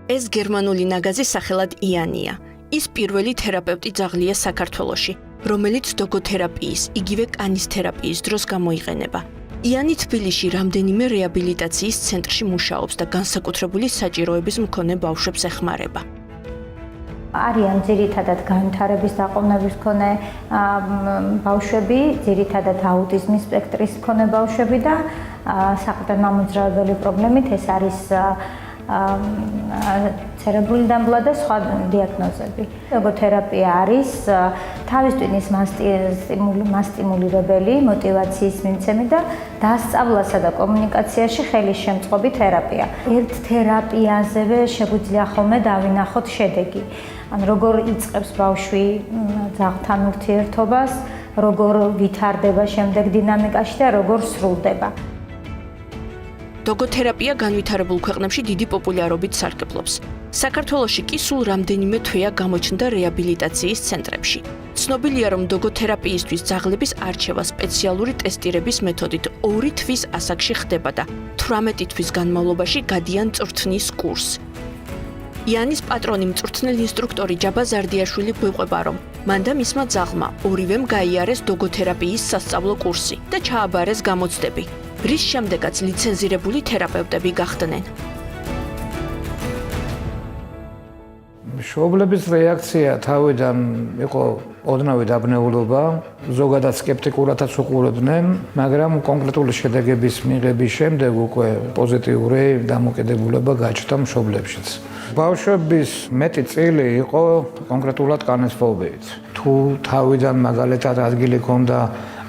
ეს გერმანული ნაგაზი სახელად იანია. ის პირველი თერაპევტი ძაღლია საქართველოში, რომელიც დოგოთერაპიის, იგივე კანის თერაპიის დროს გამოიყენება. იანი თბილისში რამდენიმე რეაბილიტაციის ცენტრში მუშაობს და განსაკუთრებული საჭიროების მქონე ბავშვებს ეხმარება. არიან ძირითადად განვითარების დაყოვნების მქონე ბავშვები, ძირითადად აუტიზმის სპექტრის მქონე ბავშვები და საყრდენ-მამოძრავებელი პრობლემით ეს არის ცერებრული დამბლა და სხვა დიაგნოზები. ლოგოთერაპია არის თავის ტვინის მასტიმულირებელი, მოტივაციის მიმცემი და დასწავლასა და კომუნიკაციაში ხელის შემწყობი თერაპია. ერთ თერაპიაზევე შეგვიძლია ხოლმე დავინახოთ შედეგი. ან როგორ იწყებს ბავშვი ძაღლთან ურთიერთობას, როგორ ვითარდება შემდეგ დინამიკაში და როგორ სრულდება. დოგოთერაპია განვითარებულ ქვეყნებში დიდი პოპულარობით სარგებლობს. საქართველოში კი სულ რამდენიმე თვეა გამოჩნდა რეაბილიტაციის ცენტრებში. ცნობილია, რომ დოგოთერაპიისთვის ძაღლების არჩევა სპეციალური ტესტირების მეთოდით 2 თვის ასაკში ხდება და 18 თვის განმავლობაში გადიან წვრთნის კურსს. იანის პატრონი მწვრთნელ ინსტრუქტორი ჯაბა ზარდიაშვილი გვიყვება, რომ მან და მისმა ძაღლმა ორივემ გაიარეს დოგოთერაპიის სასწავლო კურსი და ჩააბარეს გამოცდები. რის შემდეგაც ლიცენზირებული თერაპევტები გახდნენ. მშობლების რეაქცია თავიდან იყო ოდნავი დაბნეულობა, ზოგადად სკეპტიკურადაც უყურებდნენ, მაგრამ კონკრეტული შედეგების მიღების შემდეგ უკვე პოზიტიური დამოკიდებულება გაჩნდა მშობლებშიც. ბავშვების მეტი წილი იყო კონკრეტულად კანის ფობიით. თუ თავიდან მაგალითად ადგილი ჰქონდა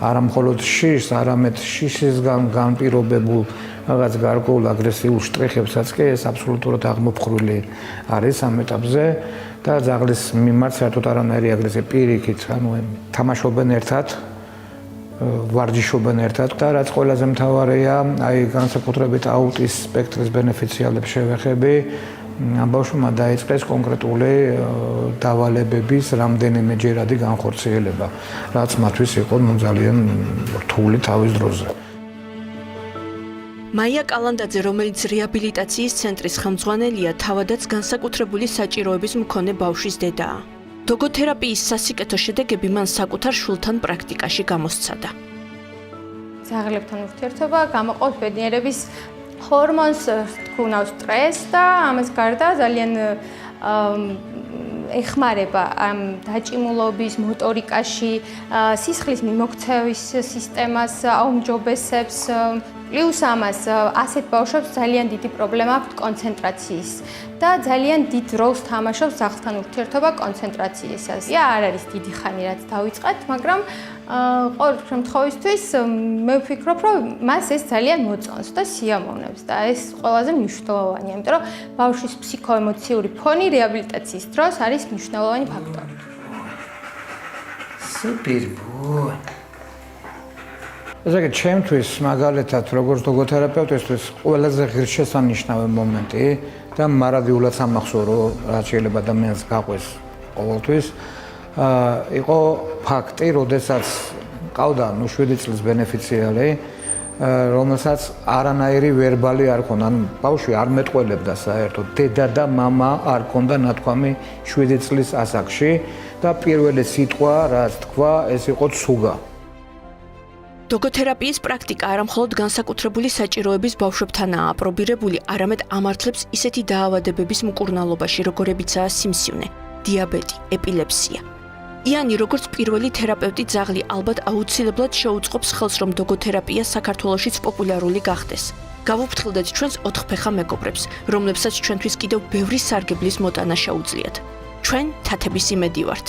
არა მხოლოდ შიშს, არამედ შიშისგან განპირობებულ რაღაც გარკვეულ აგრესიულ შტრიხებსაც კი ეს აბსოლუტურად აღმოფხრული არის ამ ეტაპზე და ძაღლის მიმართ საერთოდ არანაირი აგრესია პირიქით, ანუ თამაშობენ ერთად, ვარჯიშობენ ერთად და რაც ყველაზე მთავარია, აი განსაკუთრებით აუტის სპექტრის ბენეფიციალებს შევეხები, ამ ბავშვმა დაიწყეს კონკრეტული დავალებების რამდენიმეჯერადი განხორციელება, რაც მათთვის იყო ძალიან რთული თავის დროზე. მაია კალანდაძე, რომელიც რეაბილიტაციის ცენტრის ხელმძღვანელია, თავადაც განსაკუთრებული საჭიროების მქონე ბავშვის დედაა. დოგოთერაპიის სასიკეთო შედეგები მან საკუთარ შვილთან პრაქტიკაში გამოსცადა. ძაღლებთან ურთიერთობა გამოყავს ბედნიერების ჰორმონს, თქუნა სტრესს და ამას გარდა ძალიან ეხმარება ამ დაჭიმულობის, მოტორიკაში, სისხლის მიმოქცევის სისტემას, აუმჯობესებს. პლუს ამას ასეთ ბავშვებს ძალიან დიდი პრობლემა აქვს კონცენტრაციის და ძალიან დიდ როლს თამაშობს ძაღლთან ურთიერთობა კონცენტრაციისას. არ არის დიდი ხანი რაც დავიწყეთ, მაგრამ ყოველ შემთხვევისთვის მე ვფიქრობ, რომ მას ეს ძალიან მოწონს და სიამოვნებს და ეს ყველაზე მნიშვნელოვანია, იმიტომ რომ ბავშვის ფსიქოემოციური ფონი რეაბილიტაციის დროს არის მნიშვნელოვანი ფაქტორი. სუპერ. ესეა ჩემთვის მაგალითად როგორც დოგოთერაპევტისთვის ყველაზე ღირსშესანიშნავი მომენტი და მარადიულად სამახსოვრო რაც შეიძლება ადამიანს გაყვეს ყოველთვის იყო ფაქტი, როდესაც ყავდა 7 წლის ბენეფიციარი, რომელსაც არანაირი ვერბალი არ ქონდა, ანუ ბავშვი არ მეტყველებდა საერთოდ, დედა და მამა არ ქონდა ნათქვამი 7 წლის ასაკში და პირველი სიტყვა რაც თქვა, ეს იყო ცუგა. დოგოთერაპიის პრაქტიკა არა მხოლოდ განსაკუთრებული საჭიროების ბავშვებთანაა აპრობირებული, არამედ ამართლებს ისეთი დაავადებების მკურნალობაში, როგორებიცაა სიმსივნე, დიაბეტი, ეპილეფსია. იანი როგორც პირველი თერაპევტი ძაღლი ალბათ აუცილებლად შეუწყობს ხელს, რომ დოგოთერაპია საქართველოშიც პოპულარული გახდეს. გავუფრთხილდეთ ჩვენს 4ფეხა მეგობრებს, რომლებსაც ჩვენთვის კიდევ ბევრი სარგებლის მოტანა შეუძლიათ. ჩვენ თათების იმედი ვართ.